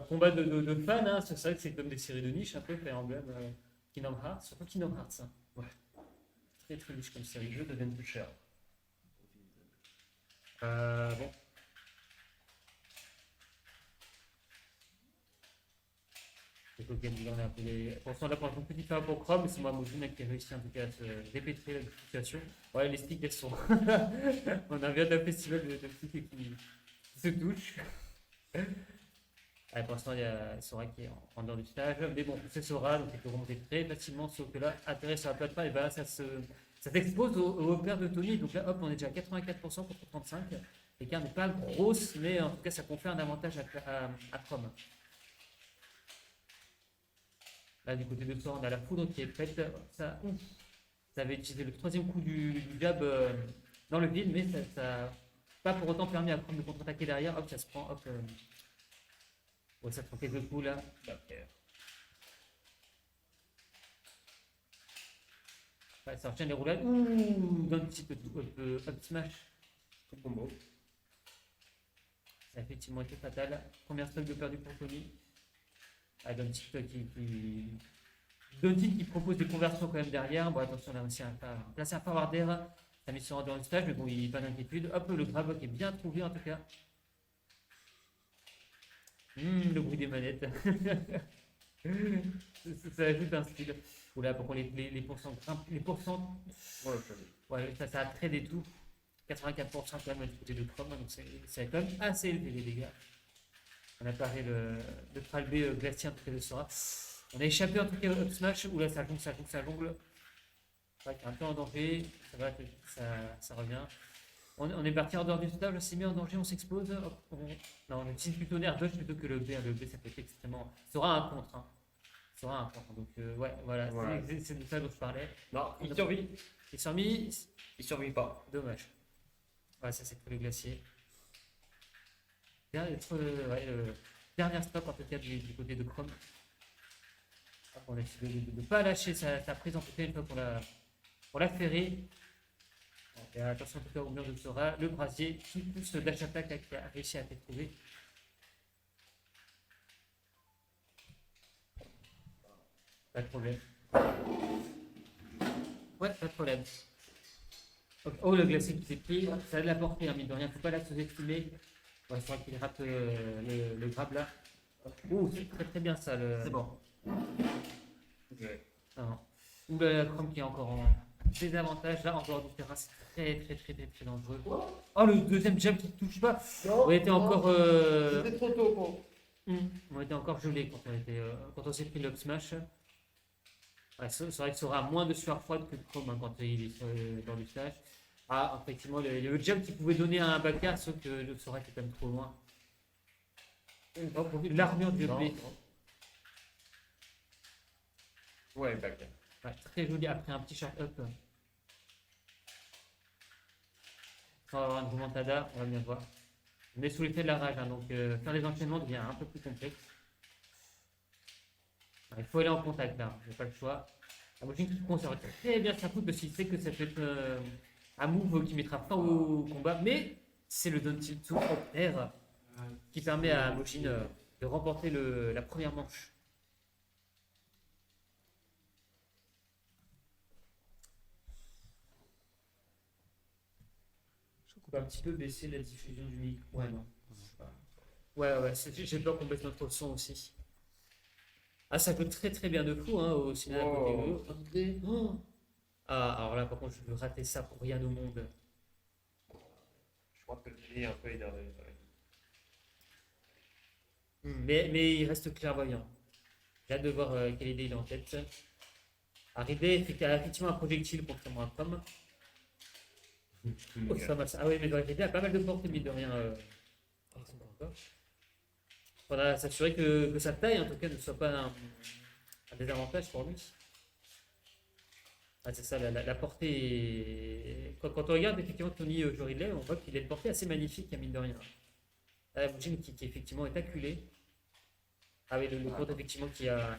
combat de fans, hein, c'est vrai que c'est comme des séries de niche un peu, Fire Emblem, Kingdom Hearts, surtout Kingdom Hearts. Hein. Ouais. Très très niche comme série. Les jeux deviennent plus chers. Bon. C'est que Game on a appelé. Attention là pour un petit peu pour Chrome, c'est moi Mojin qui a réussi en tout cas à se répéter la situation. Ouais, les sticks elles sont. On a vient d'un festival de sticks qui se touchent. Ouais, pour l'instant, il y a Sora qui est en dehors du stage. Mais bon, c'est Sora, donc il peut remonter très facilement. Sauf que là, atterrir sur la plateforme, et ben, ça s'expose au repère de Tony. Donc là, hop, on est déjà à 84% contre 35%. L'écart n'est pas grosse, mais en tout cas, ça confère un avantage à Chrome. Là, du côté de Sora, on a la foudre qui est prête. Ça avait utilisé le troisième coup du jab dans le vide, mais ça n'a pas pour autant permis à Chrome de contre-attaquer derrière. Hop, ça se prend. Hop. Ouais, ça prend quelques coups là. Ouais, ça enchaîne les roulades. Ouh, d'un petit peu up smash. Tout combo. Ça a effectivement été fatal. Combien de stocks de perdu pour Tony? Ah, Doncic qui propose des conversions quand même derrière. Bon, attention, on a réussi à placer un forward d'air. Ça met sur dans le stage, mais bon, il n'y a pas d'inquiétude. Hop, le grab qui est bien trouvé en tout cas. Le bruit des manettes. ça ajoute un style. Oula, pourquoi les pourcents grimpent. Les pourcents. Ouais, ça a tradé tout. 84% quand même du côté de Chrome, donc c'est quand même assez élevé les dégâts. On a parlé de Tralbé Glacier en tout cas de Sora. On a échappé en tout cas au up smash. Oula, ça jongle. Ouais, un peu en danger. Ça va, ça revient. On est parti en dehors du stage, on s'est mis en danger, on s'expose. Non, on utilise plutôt l'air dodge plutôt que le B. Le B, ça peut être extrêmement. Ça aura un contre. Hein. Ça aura un contre. Donc, ouais, voilà. C'est de ça dont je parlais. Non, il survit. Il survit pas. Dommage. Ouais, ça, c'est pour le glacier. Dernière stop en tout cas du côté de Chrome. On a essayé de ne pas lâcher sa prise en tout cas une fois pour la ferrer. Et attention en tout cas au mur de Sora, le brasier qui pousse le dash attack qui a réussi à être trouvé. Pas de problème. Ouais, pas de problème. Oh, le glacier qui s'est pris, ça a de la portée, hein, mine de rien, faut pas la sous-estimer. Ouais, c'est vrai qu'il rate le grab là. Ouh, c'est très très bien ça. C'est bon. Okay. Ou la Chrome qui est encore en désavantage là, en dehors du terrain, c'est très dangereux. Oh, le deuxième jab qui ne touche pas. On était encore. C'était trop tôt quoi. On était encore gelé quand on s'est pris l'up smash. Ouais, c'est vrai que ça aura moins de sueur froide que Chrome hein, quand il est dans le stage. Ah, effectivement, le jab qui pouvait donner un backer, sauf que le Sora était quand même trop loin. L'armure du blé. Ouais, backer. Ouais, très joli après un petit sharp up. On va avoir une remontada, on va bien voir. On est sous l'effet de la rage, hein, donc faire les enchaînements devient un peu plus complexe. Il faut aller en contact là, il n'y a pas le choix. La Mojin qui conserve très bien sa coupe parce qu'il sait que ça peut être un move qui mettra fin au combat, mais c'est le down tilt to air qui permet à Mojin de remporter la première manche. On peut un petit peu baisser la diffusion du micro. Ouais, non. Ouais, j'ai peur qu'on baisse notre son aussi. Ah, ça coûte très très bien de fou hein, au cinéma. Oh. Ah, alors là, par contre, je veux rater ça pour rien au monde. Je crois que j'ai un peu énervé. Mais il reste clairvoyant. J'ai hâte de voir quelle idée il a en tête. Arrivé, effectivement un projectile contrairement à Chrome. Oh, c'est pas mal ça. Ah oui, mais dans RD, il a pas mal de portées, mine de rien. Faudra s'assurer que sa taille, en tout cas, ne soit pas un désavantage pour lui. Ah, c'est ça, la portée. Quand on regarde effectivement Tony Jorillet, on voit qu'il a une portée assez magnifique, mine de rien. La Mojin qui effectivement est acculé. Ah oui, le compte effectivement qui a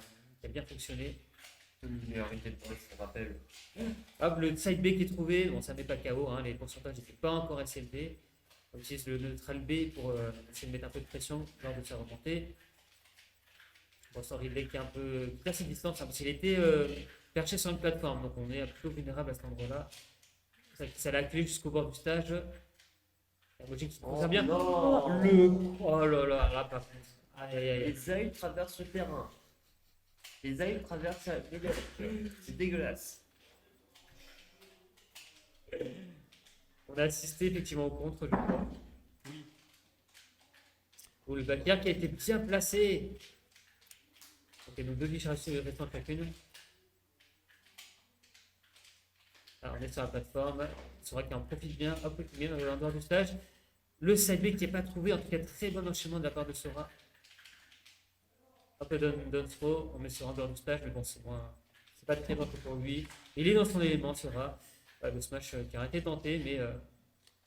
bien fonctionné. Hop, le side B qui est trouvé, bon ça met pas KO, hein, les pourcentages n'étaient pas encore assez élevés. On utilise le neutral B pour essayer de mettre un peu de pression lors de sa remontée. Bon, sans relais qui est un peu qui est assez distant, parce qu'il était perché sur une plateforme, donc on est plutôt vulnérable à cet endroit-là. Ça l'a acculé jusqu'au bord du stage. La logique qui trouve ça bien. non. Oh là là, là par contre. Aïe aïe aïe. Les ailes traversent le terrain. Les ailes traversent la médaille. C'est dégueulasse. On a assisté effectivement au contre, je crois. Oui. Oh, le backer qui a été bien placé. Ok, donc deux fiches restantes chacune. Alors, on est sur la plateforme. C'est vrai qu'il en profite bien. Hop, il met en dehors du stage. Le sideway qui n'est pas trouvé. En tout cas, très bon enchaînement de la part de Sora. Hop, donne throw. On met Sora en dehors du stage. Mais bon, c'est moins. C'est pas très bon pour lui. Il est dans son élément, Sora. Le smash qui a été tenté, mais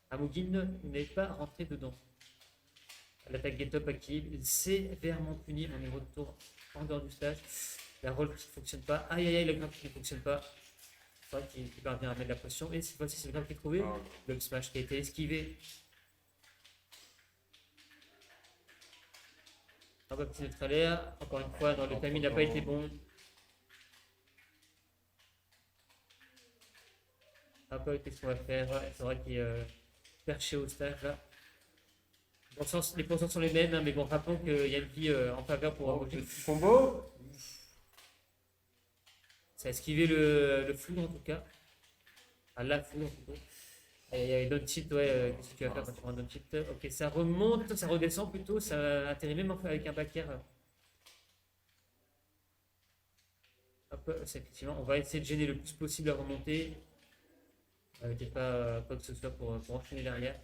Amogin n'est pas rentré dedans. L'attaque get up active. Il sévèrement puni. On est retour en dehors du stage. La roll qui ne fonctionne pas. Aïe aïe aïe, le grab qui ne fonctionne pas. C'est vrai qu'il parvient à mettre la pression. Et cette fois-ci, c'est le grab qui est trouvé. Le smash qui a été esquivé. Un peu petit neutre à l'air. Encore une fois, dans le timing n'a pas été bon. Hop, qu'est-ce qu'on va faire? C'est vrai qu'il est perché au stage là. Bon sens, les pourcents sont les mêmes, hein, mais bon, rappelons qu'il y a une vie en faveur pour Amogin. Petit combo. Ça a esquivé le flou en tout cas. Ah, la flou plutôt. Il y a down tilt, ouais, qu'est-ce que tu vas faire quand tu prends un down tilt? Ok, ça remonte, ça redescend plutôt, ça atterrit même avec un back air. Hop, c'est effectivement, on va essayer de gêner le plus possible la remontée. Avec pas quoi que ce soit pour enchaîner derrière.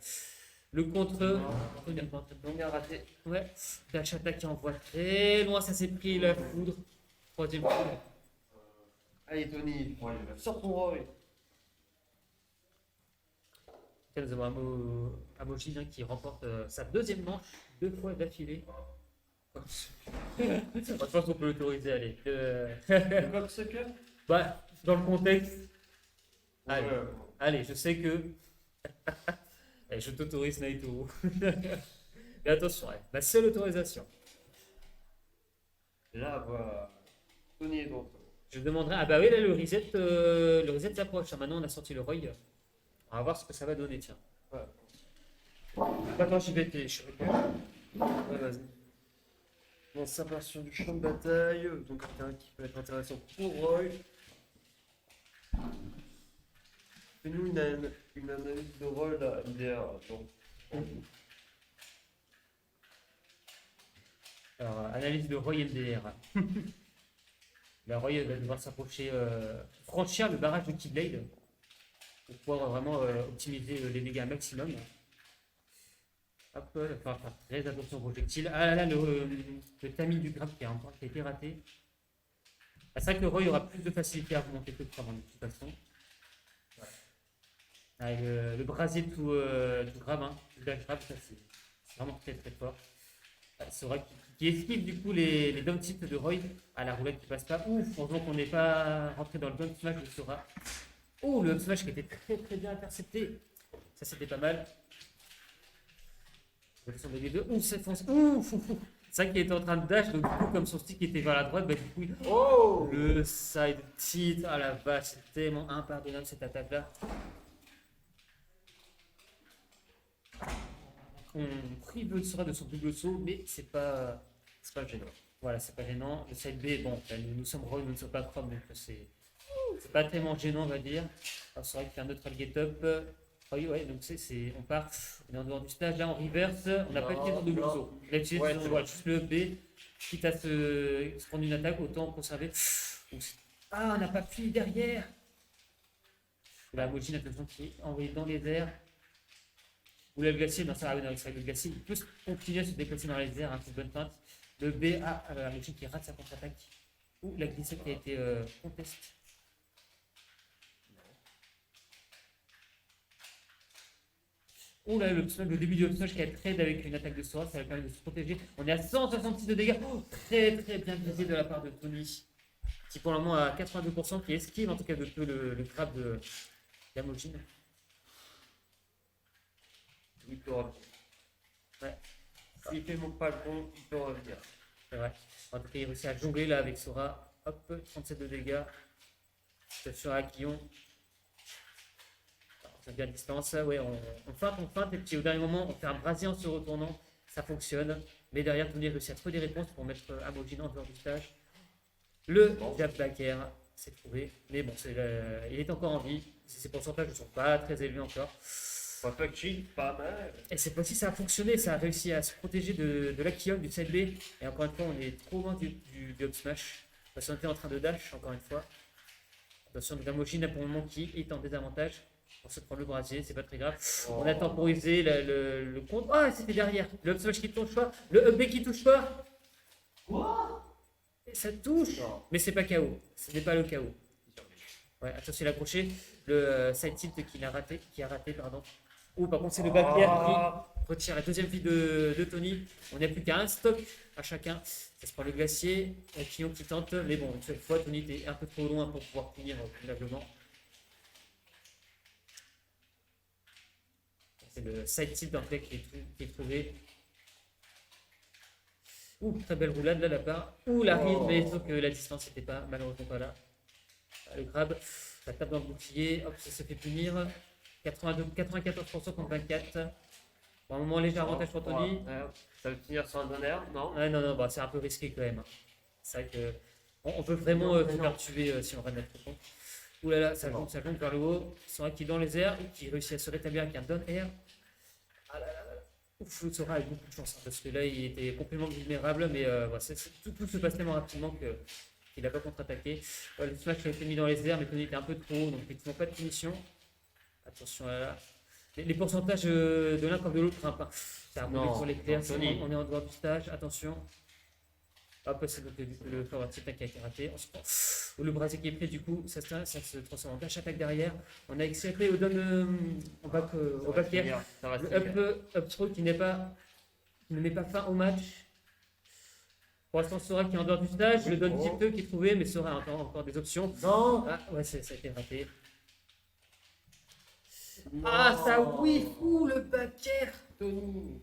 Le contre, On est raté. ouais, dash attaque qui envoie très loin, ça s'est pris la foudre. Troisième foudre. Allez, Tony. Sors ton Roy. Nous avons Amogin hein, qui remporte sa deuxième manche 2 fois d'affilée. Je pense qu'on peut l'autoriser, allez. Le cocksucker. Bah, dans le contexte, allez, Ouais. allez, je sais que. Allez, je t'autorise, Naito. Mais attention, ouais, ma seule autorisation. Là, voilà. Tony est donc. Je demanderai. Ah bah oui, là, le reset s'approche. Hein. Maintenant, on a sorti le Roy. On va voir ce que ça va donner, tiens. Ouais. Attends, je suis Ouais, vas-y. Bon, ça part sur du champ de bataille, donc un qui peut être intéressant pour Roy. Fais-nous une analyse de Roy là, IDR. Donc. Alors, analyse de Roy LDR. La Roy va devoir s'approcher, franchir le barrage de Keyblade pour pouvoir vraiment optimiser les dégâts maximum. Hop, il va falloir faire très attention aux projectiles. Ah là là, le timing du grab qui a été raté. Ah, c'est vrai que le Roy aura plus de facilité à remonter que le Crab de toute façon. Ah, le brasier tout grab, hein, tout grab, ça c'est vraiment très très fort. C'est vrai qui esquive du coup les down tips de Roy à la roulette qui passe pas. Ouf, heureusement qu'on n'est pas rentré dans le down smash de Sora. Oh, le up smash qui était très très bien intercepté. Ça c'était pas mal. Ouh, ça fonce. Ouf, ouf, ouf. C'est vrai qu'il était en train de dash, donc du coup, comme son stick était vers la droite, bah du coup, Oh le side tilt, ah la vache, c'est tellement impardonnable cette attaque-là. On prive Sora de son double saut, mais c'est pas gênant. voilà, c'est pas gênant. Le side B, bon, nous sommes Roy, nous ne sommes pas Chrome, donc c'est pas tellement gênant, on va dire. Alors, c'est vrai qu'il y a un autre get up. Oui, ouais, donc on part, on est en dehors du stage, là en reverse, on n'a pas été dans double saut. Là-dessus, Ouais, voilà, juste le B, quitte à se prendre une attaque, autant conserver. Ah, on n'a pas fui derrière. La Mojin, attention, qui est envoyé dans les airs. Ou le glacier, non, ça arrive avec le glacier, il peut continuer à se déplacer dans les airs, hein, c'est une bonne feinte. Le B, la Mojin qui rate sa contre-attaque. Ou la glissade qui a été conteste. Oh là, le début du smash qui a trade avec une attaque de Sora, ça va permettre de se protéger. On est à 166 de dégâts. Oh, très très bien visé de la part de Tony. Qui pour le moment à 82%, qui esquive en tout cas de peu le crabe de Yamojin. Il peut revenir. Ouais. S'il fait mon pas le bon, il peut revenir. vrai. En tout cas, il réussit à jongler là avec Sora. Hop, 37 de dégâts. Sur Aquillon. On bien à distance. Ouais, on feinte. Et puis au dernier moment, on fait un brasier en se retournant. Ça fonctionne. Mais derrière, Tony réussit à trouver des réponses pour mettre Amogine en dehors du stage. Le jab back air s'est trouvé. Mais bon, il est encore en vie. Ses pourcentages ne sont pas très élevés encore. Pas mal. Et cette fois-ci, ça a fonctionné. Ça a réussi à se protéger de l'Aquillon, du side B. Et encore une fois, on est trop loin du up smash. Parce qu'on était en train de dash, encore une fois. Attention, donc Amogine pour le moment qui est en désavantage. On se prend le brasier, c'est pas très grave. On a temporisé le compte. Ah, c'était derrière. Le up smash qui touche pas. Le up B qui touche pas. Quoi? Et ça touche. Non. Mais c'est pas KO. Ce n'est pas le KO. Ouais, attention, il a accroché. Le side tilt qui a raté, pardon. Ou par contre, c'est le back air qui retire la deuxième vie de Tony. On n'a plus qu'à un stock à chacun. Ça se prend le glacier. Quillon qui tente. Mais bon, une seule fois, Tony était un peu trop loin pour pouvoir punir convenablement. C'est le side tilt d'un deck qui est trouvé. Ouh, très belle roulade là, là-bas. Ouh, la ride, mais sauf que la distance n'était pas, malheureusement pas là. Le grab, ça tape dans le bouclier. Hop, ça se fait punir. 94% contre 24. Bon, un moment léger avantage pour Tony. Ça veut finir sur un donneur, non? Ouais, non, bah, c'est un peu risqué quand même. C'est vrai que on peut vraiment se faire tuer si on va mettre compte. Ouh là là, ça monte vers le haut. Sora qui est dans les airs, qui réussit à se rétablir avec un down air. Ah là là. Ouf, Sora a eu beaucoup de chance hein, parce que là il était complètement vulnérable, mais voilà, tout se passe tellement rapidement qu'il n'a pas contre-attaqué. Le smash a été mis dans les airs, mais Tony était un peu trop haut, donc effectivement pas de punition. Attention là. Les pourcentages de l'un comme de l'autre grimpent. Hein. C'est un peu sur les clairs. On est en dehors du stage. Attention. Hop, c'est donc le forward tilt qui a été raté. On se prend. Le brasier qui est pris, du coup, ça se transforme en dash attaque derrière. On a XCP au down au back air. Le up throw qui ne met pas fin au match. Pour l'instant, Sora qui est en dehors du stage. Le down type 2 qui est trouvé, mais Sora a encore des options. Non. Ah, ouais, ça a été raté. Ah, ça oui, fou le back air, Tony.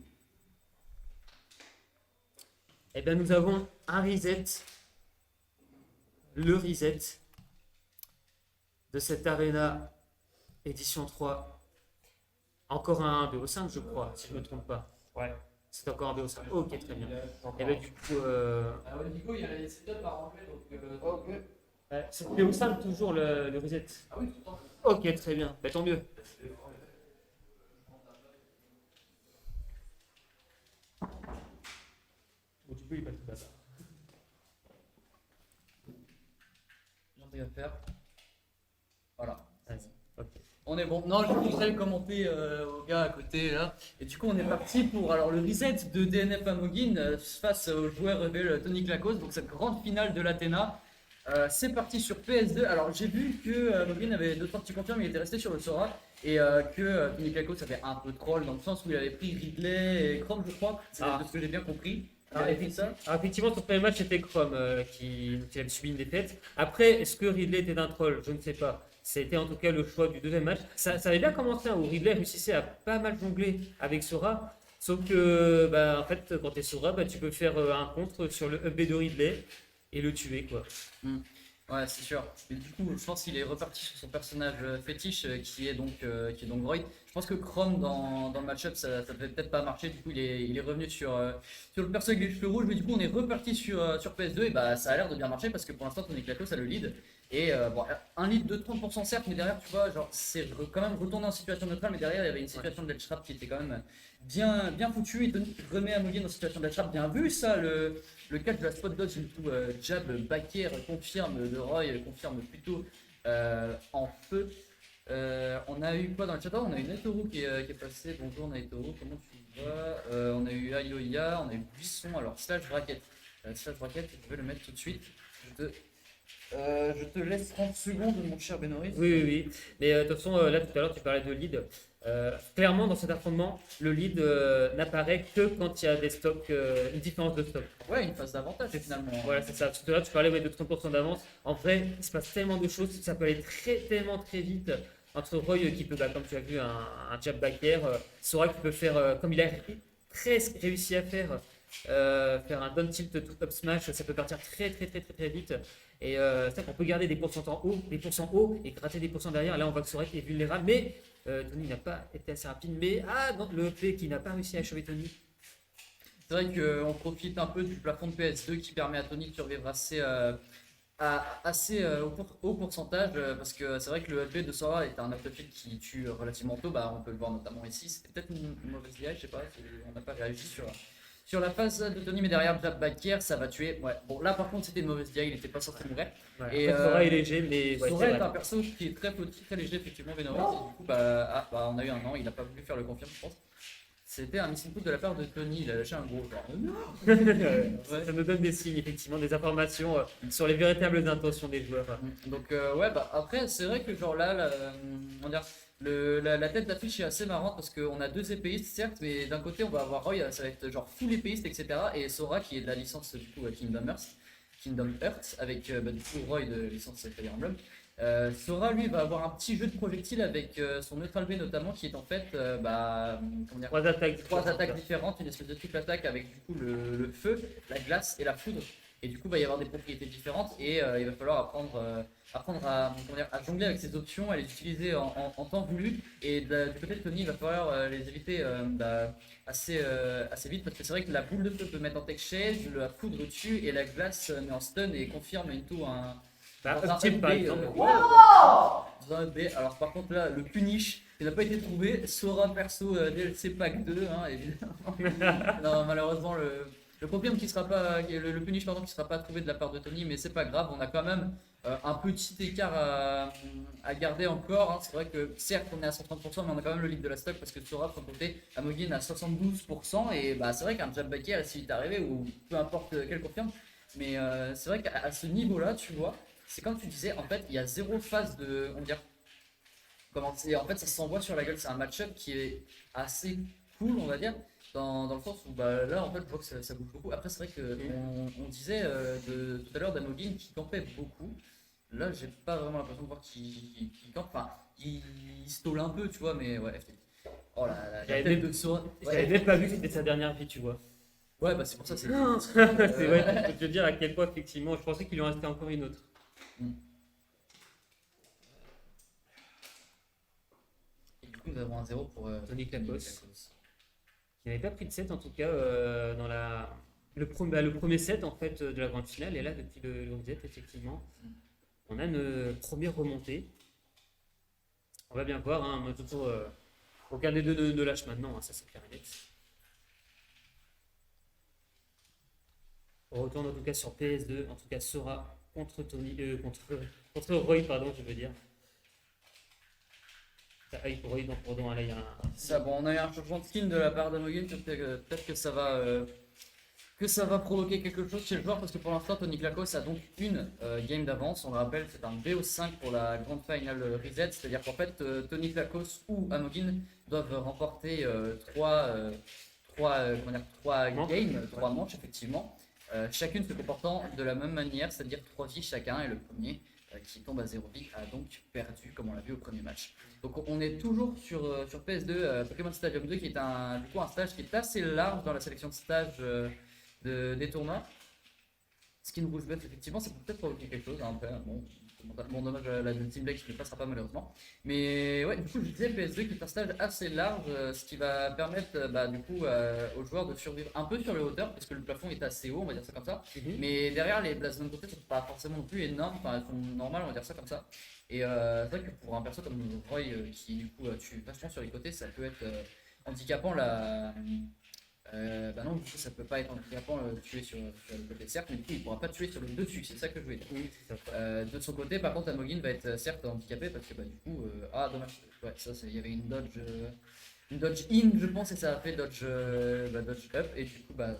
Eh bien, nous avons un reset. Le reset de cette Arena édition 3. Encore un BO5, je crois, si je ne me trompe pas. Ouais. C'est encore un BO5. Ok, très bien. Et bien, du coup. Ah ouais, Nico, il y a les setups à ranger donc. C'est BO5 toujours le reset. Ah oui, tout le temps. Ok, très bien. Bah, tant mieux. Bon, du coup, il est pas tout bazar. J'ai rien à faire. Voilà. Vas-y. Ok. On est bon. Non, je voudrais le commenter au gars à côté là. Et du coup, on est parti pour alors le reset de DNF Amogin face au joueur rebelle Tony Klakos. Donc cette grande finale de l'Athéna. C'est parti sur PS2. Alors j'ai vu que Amogin avait 2-3 petits confirmes, il était resté sur le Sora. Et que Tony Klakos avait un peu troll dans le sens où il avait pris Ridley et Chrome, je crois. C'est de ce que j'ai bien compris. Alors, effectivement, son premier match c'était Chrome qui avait subi une défaite. Après, est-ce que Ridley était d'un troll? Je ne sais pas. C'était en tout cas le choix du deuxième match. Ça avait bien commencé hein, où Ridley réussissait à pas mal jongler avec Sora. Sauf que, en fait, quand tu es Sora, tu peux faire un contre sur le up B de Ridley et le tuer, quoi. Ouais, c'est sûr. Et du coup, je pense qu'il est reparti sur son personnage fétiche qui est donc Void. Je pense que Chrome dans le match-up ça devait peut-être pas marcher. Du coup, il est revenu sur le perso avec les cheveux rouges. Mais du coup, on est reparti sur PS2 et ça a l'air de bien marcher parce que pour l'instant, Tony Klakos a le lead. Et un lead de 30% certes, mais derrière, tu vois, genre c'est quand même retourné en situation neutrale. Mais derrière, il y avait une situation de ledge trap qui était quand même bien foutue. Et Tony remet Amogin en situation de ledge trap. Bien vu ça, le catch de la spot dodge, du coup, jab, back air, confirme de Roy, confirme plutôt en feu. On a eu quoi dans le chat? On a eu Netoru qui est passé. Bonjour Netoru, comment tu vas? On a eu Ayoya, on a eu Buisson. Alors, slash bracket, je vais le mettre tout de suite. Je te laisse 30 secondes, mon cher Benoît. Oui. Mais de toute façon, là tout à l'heure, tu parlais de lead. Clairement, dans cet affrontement, le lead n'apparaît que quand il y a des stocks, une différence de stock. Ouais, une phase d'avantage finalement. Voilà, c'est ça. Tout à l'heure, tu parlais de 30% d'avance. En vrai, il se passe tellement de choses, ça peut aller tellement très vite. Entre Roy qui peut, comme tu as vu, un jab back air, Sora qui peut faire, comme il a très réussi à faire, faire un down tilt to up smash, ça peut partir très vite. Et c'est vrai qu'on peut garder des pourcents hauts, et gratter des pourcents derrière. Là, on voit que Sorek est vulnérable, mais Tony n'a pas été assez rapide. Mais non, le EP qui n'a pas réussi à achever Tony. C'est vrai qu'on profite un peu du plafond de PS2 qui permet à Tony de survivre assez haut pourcentage parce que c'est vrai que le EP de Sora est un upfield qui tue relativement tôt. Bah, on peut le voir notamment ici. C'était peut-être une mauvaise DI, je sais pas, on n'a pas réagi sur la phase de Tony, mais derrière jab back air, ça va tuer. Ouais. Bon, là par contre, c'était une mauvaise DI, il n'était pas censé mourir. Ouais, Et Sora est léger, mais ouais, Sora c'est est vrai. un perso qui est très petit, très léger, effectivement, Venomous. Et du coup, bah, on a eu un an, il n'a pas voulu faire le confirm, je pense. C'était un missing put de la part de Tony, il a lâché un gros genre. Ça nous donne des signes, effectivement, des informations sur les véritables intentions des joueurs. Donc ouais, bah après c'est vrai que genre là, on va dire, la tête d'affiche est assez marrante parce qu'on a deux épéistes certes, mais d'un côté on va avoir Roy, ça va être genre full épéiste, etc. Et Sora qui est de la licence du coup Kingdom Hearts avec du coup Roy de licence Fire Emblem. Sora lui va avoir un petit jeu de projectiles avec son neutral B notamment qui est en fait comment dire, trois attaques différentes, une espèce de triple attaque avec du coup le feu, la glace et la foudre. Et du coup, il va y avoir des propriétés différentes et il va falloir apprendre à jongler avec ces options, à les utiliser en temps voulu. Et du côté de Tony, il va falloir les éviter assez vite parce que c'est vrai que la boule de feu peut mettre en tech shade, la foudre tue et la glace met en stun et confirme into un. Up tilt, par exemple. Dans un B. Alors par contre là, le punish, il n'a pas été trouvé. Sora perso DLC pack 2, hein, évidemment. Non, malheureusement le copium qui sera pas, le punish pardon qui sera pas trouvé de la part de Tony, mais c'est pas grave. On a quand même un petit écart à garder encore. Hein. C'est vrai que certes on est à 130%, mais on a quand même le lead de la stock parce que Sora de son côté, Amogin à 72% et bah c'est vrai qu'un jab back air s'il est arrivé ou peu importe quel confirme. Mais c'est vrai qu'à ce niveau-là, tu vois. C'est comme tu disais, en fait, il y a zéro phase de. On va dire. Comment c'est. En fait, ça s'envoie sur la gueule. C'est un match-up qui est assez cool, on va dire. Dans le sens où bah, là, en fait, je vois que ça bouge beaucoup. Après, c'est vrai qu'on disait tout à l'heure d'Amogin qui campait beaucoup. Là, j'ai pas vraiment l'impression de voir qu'il campe. Enfin, il stole un peu, tu vois, mais ouais, FTP. Oh la tête de Sora. J'avais même pas vu que c'était sa dernière vie, tu vois. Ouais, bah c'est pour ça, c'est. C'est vrai, je peux te dire à quel point, effectivement, je pensais qu'il lui en restait encore une autre. Et du coup, nous avons un 0 pour Tony Klakos. Qui n'avait pas pris de set en tout cas dans le premier set en fait de la grande finale. Et là, depuis le reset, effectivement, on a une première remontée. On va bien voir. Hein, toujours, aucun des deux ne lâche maintenant, hein, ça c'est clair et net. On retourne en tout cas sur PS2, en tout cas Sora contre Tony, contre Roy, pardon, je veux dire. Pour Roy, donc pardon, là il y a un. Ça, bon, on a eu un changement de skin de la part d'Amogin, peut-être que ça va provoquer quelque chose chez le joueur parce que pour l'instant Tony Klakos a donc une game d'avance. On le rappelle, c'est un BO5 pour la grande finale reset, c'est-à-dire qu'en fait Tony Klakos ou Amogin doivent remporter trois games, trois manches effectivement. Chacune se comportant de la même manière, c'est-à-dire 3 vies chacun, et le premier qui tombe à 0 vie a donc perdu, comme on l'a vu au premier match. Donc on est toujours sur PS2, Pokémon Stadium 2, qui est un stage qui est assez large dans la sélection de stages des tournois. Skin rouge bête, effectivement, ça peut peut-être provoquer quelque chose. Hein, après, bon, dommage à la Team Black qui ne passera pas malheureusement. Mais ouais, du coup, je disais PS2 qui est un stage assez large, ce qui va permettre du coup aux joueurs de survivre un peu sur les hauteurs, parce que le plafond est assez haut, on va dire ça comme ça. Mais derrière, les places de côté sont pas forcément non plus énormes, enfin elles sont normales, on va dire ça comme ça. Et c'est vrai que pour un perso comme Roy qui du coup tue vachement sur les côtés, ça peut être handicapant non, du coup, ça peut pas être handicapant tuer sur le côté, certes, mais du coup, il pourra pas tuer sur le dessus, c'est ça que je voulais dire. De son côté, par contre, Amogin va être certes handicapé parce que du coup, dommage, ouais, ça, il y avait une dodge in, je pense, et ça a fait dodge up, et du coup, en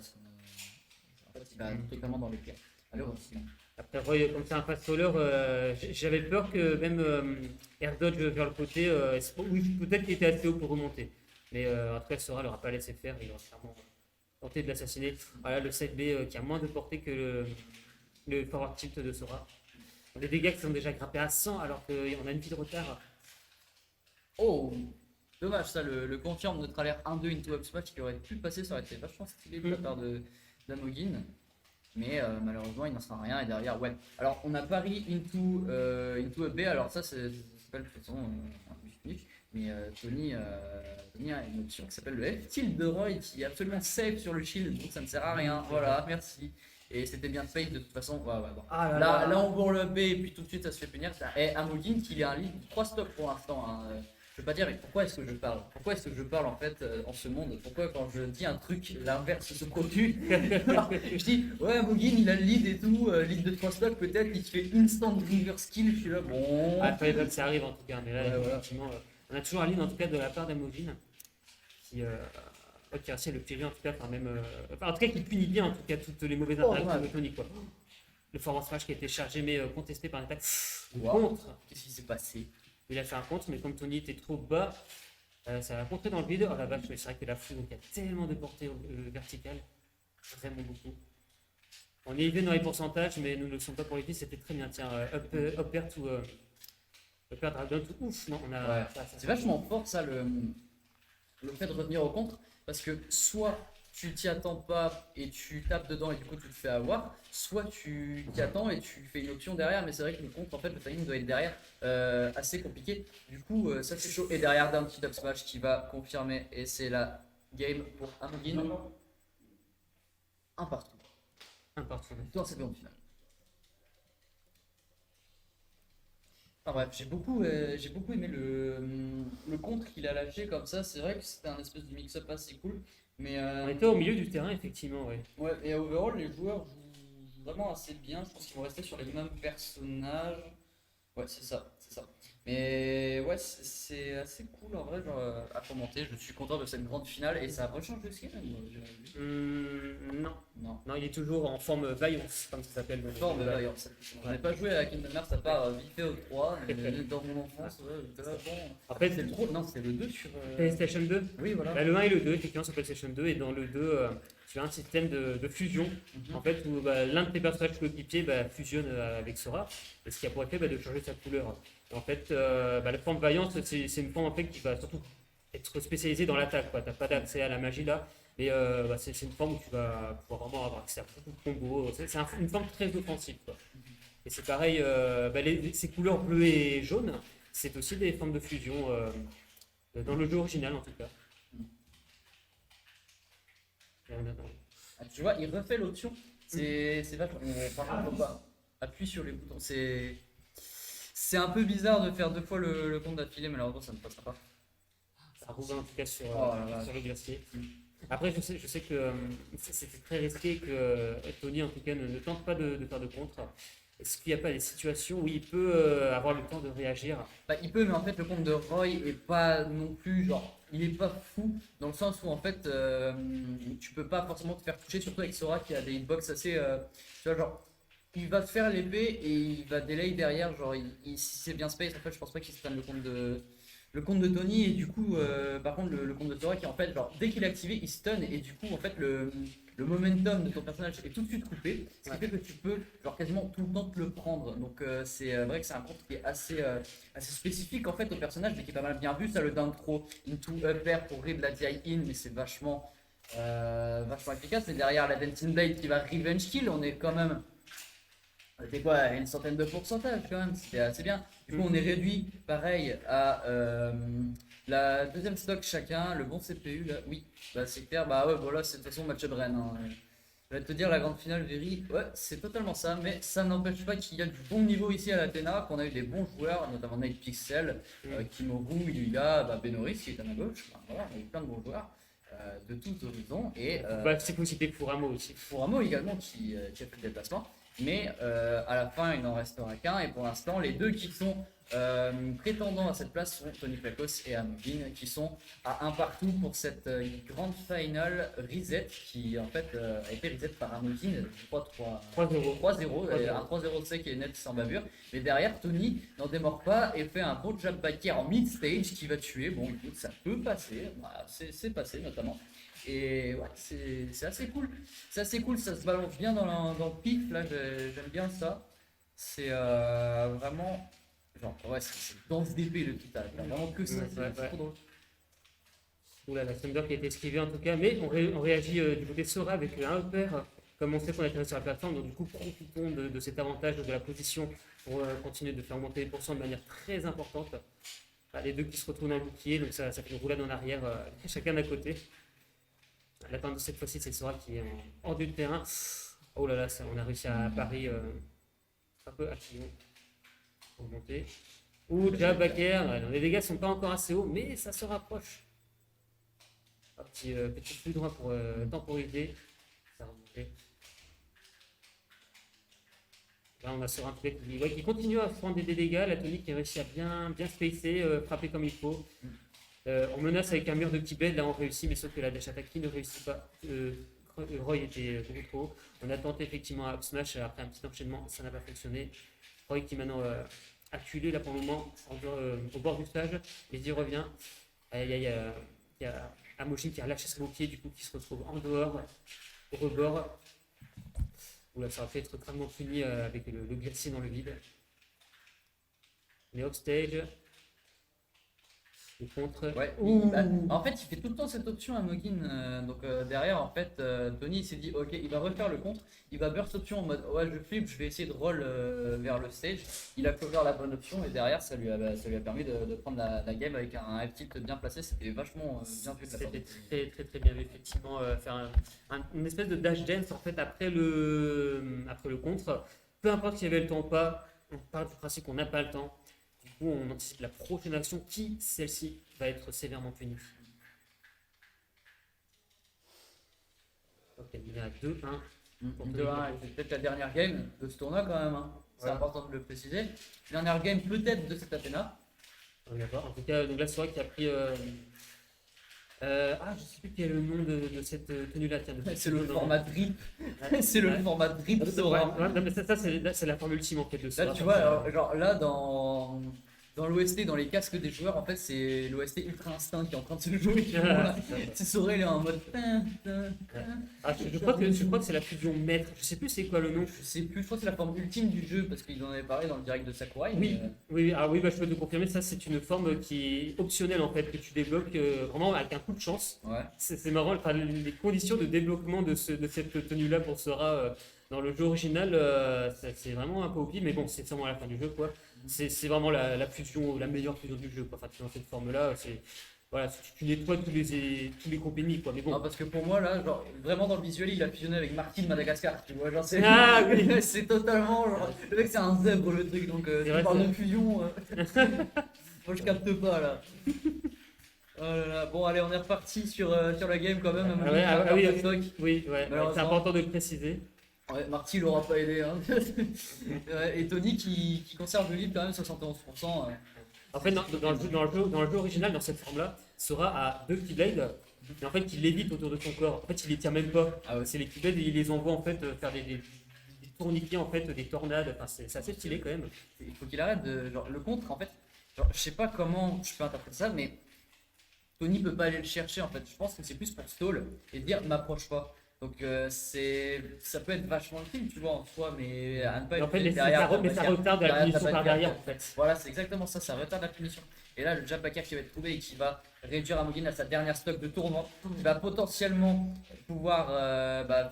fait, il va totalement dans les pieds. Alors, aussi. Après, Roy, comme c'est un fast-faller, j'avais peur que même air dodge vers le côté, oui, peut-être qu'il était assez haut pour remonter. Mais après, Sora ne l'aura pas laissé faire, il aura clairement tenté de l'assassiner. Voilà le side B qui a moins de portée que le forward tilt de Sora. Des dégâts qui sont déjà grimpés à 100 alors qu'on a une vie de retard. Oh, dommage ça, le confirme neutralaire 1-2 into up smash qui aurait pu passer, ça aurait été vachement stylé de la part d'Amogin. Mais malheureusement, il n'en sera rien. Et derrière, ouais. Alors, on a pari into a B. Alors, ça s'appelle de toute façon unique. Mais Tony a une option qui s'appelle le F-Tilt de Roy qui est absolument safe sur le shield. Donc, ça ne sert à rien. Voilà, merci. Et c'était bien fake de toute façon. Ouais, bon. Ah Là, on bourre le B et puis tout de suite, ça se fait punir. Et Amogin, qui est un lead de 3 stocks pour l'instant. Hein. Je peux pas dire, mais pourquoi est-ce que je parle? Pourquoi est-ce que je parle en fait en ce monde? Pourquoi quand je dis un truc, l'inverse se produit? Je dis, ouais, Amogin il a le lead et tout, lead de 3 stocks peut-être, il fait instant river skill, je suis là, bon. Ah, fallait pas que ça arrive en tout cas, mais là, Ouais, voilà. effectivement, on a toujours un lead en tout cas de la part d'Amogin qui a réussi à le piéger en tout cas, enfin même, en tout cas qui punit bien en tout cas toutes les mauvaises interactions de Tony quoi. Le forward smash qui a été chargé mais contesté par une attaque contre. Qu'est-ce qui s'est passé? Il a fait un contre, mais comme Tony était trop bas, ça a contré dans le vide. Oh la vache, mais c'est vrai que la foule, donc il y a tellement de portée verticale, vraiment beaucoup. On est élevé dans les pourcentages, mais nous ne le sommes pas pour les filles, c'était très bien. Tiens, up air to dragon to ouf, non, on a. Ouais. C'est vachement fort ça, le fait de revenir au contre, parce que soit tu t'y attends pas et tu tapes dedans et du coup tu te fais avoir, soit tu t'y attends et tu fais une option derrière, mais c'est vrai que le contre, en fait, le timing doit être derrière, assez compliqué. Du coup, ça c'est chaud. Et derrière, d'un petit up smash qui va confirmer, et c'est la game pour Amogin. Un partout. Un partout. Dans cette grande finale. Enfin bref, j'ai beaucoup aimé le contre qu'il a lâché comme ça. C'est vrai que c'était un espèce de mix-up assez cool. Mais On était au milieu du terrain, effectivement, oui. ouais, et overall, les joueurs jouent vraiment assez bien. Je pense qu'ils vont rester sur les mêmes personnages. Ouais, c'est ça, c'est ça. Mais ouais, c'est assez cool en vrai, genre, à commenter. Je suis content de cette grande finale et ça a pas changé de skin, j'ai vu. Non. Non. Non, il est toujours en forme Vaillance, comme ça s'appelle. donc, Fort, mais d'ailleurs, je n'ai pas joué à Kingdom Hearts à part vite fait au 3, mais dans mon enfance, ouais, j'étais là, bon. Après, c'est le 3, non, c'est le 2 sur. PlayStation 2. Oui, voilà. Bah, le 1 et le 2, effectivement, sur PlayStation 2, et dans le 2, tu as un système de fusion, en fait, où l'un de tes personnages coéquipiers fusionne avec Sora, et ce qui a pour effet de changer sa couleur. Et en fait, la forme Vaillance, c'est une forme en fait, qui va surtout être spécialisée dans l'attaque. Tu n'as pas d'accès à la magie là, mais c'est une forme où tu vas pouvoir vraiment avoir accès à beaucoup de combos. C'est une forme très offensive, quoi. Et c'est pareil, ces couleurs bleues et jaunes, c'est aussi des formes de fusion dans le jeu original en tout cas. Ah, tu vois, il refait l'option. C'est vachement. Par contre, faut pas appuie sur les boutons. C'est un peu bizarre de faire 2 fois le compte d'affilée, malheureusement ça ne passera pas. Ça roule en tout cas sur le glacier. Après, je sais que c'était très risqué que Tony, en tout cas, ne tente pas de faire de contre. Est-ce qu'il n'y a pas des situations où il peut avoir le temps de réagir? Bah, il peut, mais en fait, le compte de Roy est pas non plus genre. Il est pas fou dans le sens où en fait, tu peux pas forcément te faire toucher, surtout avec Sora qui a des hitbox assez. Tu vois, genre. Il va te faire l'épée et il va delay derrière, genre si c'est bien space, en fait je pense pas qu'il se prenne le compte de Tony et du coup par contre le compte de Sora qui en fait genre dès qu'il est activé il stun et du coup en fait le momentum de ton personnage est tout de suite coupé, ce qui fait que tu peux genre quasiment tout le temps te le prendre, donc c'est vrai que c'est un compte qui est assez spécifique en fait au personnage mais qui est pas mal bien vu, ça le down throw into up air pour rib la DI in mais c'est vachement efficace, mais derrière la Dancing Blade qui va revenge kill, on est quand même. C'était quoi, une centaine de pourcentage quand même, c'était assez bien. Du coup, on est réduit, pareil, à la deuxième stock chacun, le bon CPU là. Oui, bah c'est clair, bah ouais, voilà, c'est de toute façon match-up Rennes. Hein. Je vais te dire, la grande finale, Very, ouais, c'est totalement ça, mais ça n'empêche pas qu'il y a du bon niveau ici à l'Athéna, qu'on a eu des bons joueurs, notamment Night Pixel, Kimoru, Yuya, Benoris qui est à ma gauche. Bah, voilà, on a eu plein de bons joueurs. De tous horizons et c'est possible pour Furamo aussi. Furamo également qui a fait le déplacement. Mais à la fin, il n'en restera qu'un. Et pour l'instant, les deux qui sont prétendants à cette place sont Tony Flacos et Amogin, qui sont à un partout pour cette grande finale reset, qui en fait a été reset par Amogin, je crois 3-0. 3-0, un 3-0 sec et net sans bavure. Mais derrière, Tony n'en démord pas et fait un beau jump back air en mid-stage qui va tuer. Bon, écoute, ça peut passer. Bah, c'est passé notamment. Et ouais, c'est assez cool. C'est assez cool, ça se balance bien dans le pif, là, j'aime bien ça. C'est vraiment. Genre, ouais, c'est danse d'épée le total. Vraiment que ça, c'est trop drôle. Oula, la Thunder qui a été esquivée en tout cas, mais on réagit du côté de Sora avec un upper comme on sait qu'on est arrivé sur la plateforme, donc du coup, profitons de cet avantage de la position pour continuer de faire monter les pourcents de manière très importante. Les deux qui se retrouvent dans le bouclier, donc ça fait une roulade en arrière, chacun d'un côté. La tendance cette fois-ci, c'est Sora qui est en hors du terrain. Oh là là, on a réussi à parier un peu à Killon pour monter. Ouh, déjà backer, les dégâts sont pas encore assez hauts, mais ça se rapproche. Un petit flux droit pour temporiser. Ça va remonter. Là, on a sur un truc qui continue à prendre des dégâts. La Tony qui réussit à bien spacer, frapper comme il faut. On menace avec un mur de petit bed, là on réussit, mais sauf que la dash attack qui ne réussit pas. Roy était beaucoup trop haut. On a tenté effectivement à up smash après un petit enchaînement, ça n'a pas fonctionné. Roy qui maintenant acculé là pour le moment au bord du stage, et il revient. Il y a Amoshin qui a relâché son pied, du coup qui se retrouve en dehors, au rebord. Oula, ça aurait pu être extrêmement puni avec le glacier dans le vide. On est off stage. Le contre. Ouais, en fait, il fait tout le temps cette option à Mogin. Donc derrière, en fait, Tony il s'est dit ok, il va refaire le contre. Il va burst option en mode ouais, je flip, je vais essayer de roll vers le stage. Il a cover la bonne option et derrière, ça lui a permis de prendre la game avec un F-tilt bien placé. C'était vachement bien fait de sa part. C'était très bien vu, effectivement. Faire une espèce de dash dance en fait après le contre. Peu importe s'il y avait le temps ou pas, on parle du principe qu'on n'a pas le temps. Du coup, on anticipe la prochaine action qui, celle-ci, va être sévèrement punie. Ok, il est à 2-1. 2-1, c'est peut-être la dernière game de ce tournoi quand même. Hein. C'est important de le préciser. Dernière game peut-être de cette Athena. On va voir. En tout cas, donc là, c'est vrai qu'il a pris. Je sais plus quel est le nom de cette tenue-là. C'est le format drip. C'est le format drip Sora. Non, mais ça c'est la forme ultime en fait de Sora. Là, tu vois, alors, genre là dans l'OST, dans les casques des joueurs, en fait, c'est l'OST Ultra Instinct qui est en train de se jouer. C'est Sora, il est en mode. Je crois que c'est la fusion maître. Je sais plus c'est quoi le nom. Je sais plus, je crois que c'est la forme ultime du jeu parce qu'ils en avaient parlé dans le direct de Sakurai. Oui, je peux te confirmer, ça c'est une forme qui est optionnelle en fait, que tu débloques vraiment avec un coup de chance. Ouais. C'est marrant, enfin, les conditions de développement de cette tenue-là pour Sora dans le jeu original, c'est vraiment un peu au pire, mais bon, c'est sûrement à la fin du jeu quoi. C'est vraiment la fusion, la meilleure fusion du jeu quoi. Enfin, dans cette forme-là, voilà, tu nettoies tous les compagnies quoi. Mais bon. Non, parce que pour moi là, genre vraiment dans le visuel, il a fusionné avec Martin de Madagascar, tu vois, genre c'est oui. c'est totalement genre, le mec c'est un zèbre le truc donc tu parles de fusion. Moi je capte pas là. Oh là là. Bon allez, on est reparti sur la game quand même. Oui, c'est important de le préciser. Ouais, Marty l'aura pas aidé. Hein. Et Tony qui conserve le lead quand même 71%. En fait, dans le jeu original, dans cette forme-là, Sora a deux Keyblades, mais en fait, il lévite autour de son corps. En fait, il les tient même pas. Ah ouais. C'est les Keyblades et il les envoie en fait faire des tourniquets, en fait, des tornades. Enfin, c'est assez stylé quand même. Il faut qu'il arrête de. Genre, le contre, en fait, genre, je sais pas comment je peux interpréter ça, mais Tony peut pas aller le chercher en fait. Je pense que c'est plus pour stall et dire m'approche pas. Donc ça peut être vachement utile, tu vois, en soi, mais à ne pas En fait, derrière. ça retarde la punition par derrière en fait. Voilà, c'est exactement ça, ça retarde la punition. Et là, le jab backer qui va être trouvé et qui va réduire Amogin à sa dernière stock de tournoi, qui va potentiellement pouvoir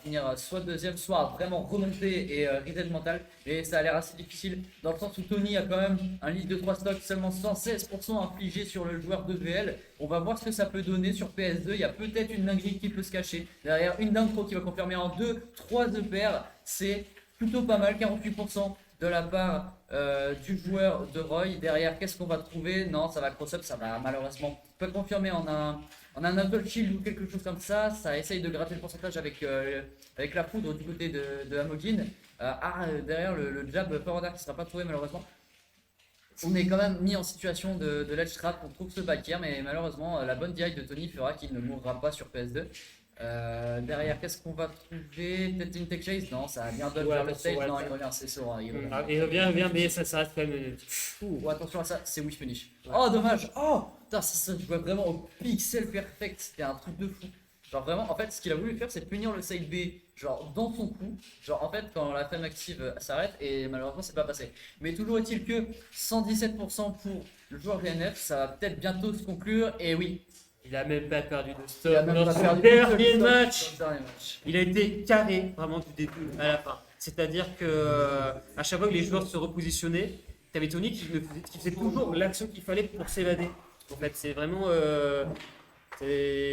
finir soit deuxième, soit vraiment remonter et reset mental. Et ça a l'air assez difficile dans le sens où Tony a quand même un lead de 3 stocks, seulement 116% infligé sur le joueur de VL. On va voir ce que ça peut donner sur PS2. Il y a peut-être une dinguerie qui peut se cacher derrière, une dingue pro qui va confirmer en 2-3 EPR. C'est plutôt pas mal, 48% de la part du joueur de Roy. Derrière, qu'est-ce qu'on va trouver? Non, ça va cross-up, ça va malheureusement pas confirmer en un Apple Shield ou quelque chose comme ça. Ça essaye de gratter le pourcentage avec la poudre du côté de Amogin. Derrière le jab forward qui sera pas trouvé malheureusement. On est quand même mis en situation de ledge trap, on trouve ce back air, mais malheureusement la bonne direct de Tony fera qu'il ne mourra pas sur PS2. Derrière, qu'est-ce qu'on va trouver? Peut-être une tech chase? Non, ça a bien donné vers le stage. Non, il revient, c'est Sora. Il revient, mais ça reste quand même. Attention à ça, c'est wish finish. Oh, dommage! Oh! Putain, ça, je vois vraiment au pixel perfect. C'était un truc de fou. Genre, vraiment, en fait, ce qu'il a voulu faire, c'est punir le side B, genre dans son coup. Genre, en fait, quand la femme active s'arrête, et malheureusement, c'est pas passé. Mais toujours est-il que 117% pour le joueur VNF, ça va peut-être bientôt se conclure. Et oui, Il a même pas perdu de stop. Il a même Dans pas son perdu dernier de match, dans le dernier match. il a été carré vraiment du début à la fin. C'est-à-dire que à chaque fois que les joueurs se repositionnaient, tu avais Tony qui faisait toujours l'action qu'il fallait pour s'évader. En fait, c'est vraiment.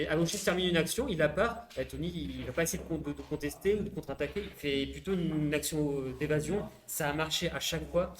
Alochis termine une action, il la part. Tony, il va pas essayer de contester ou de contre-attaquer. Il fait plutôt une action d'évasion. Ça a marché à chaque fois.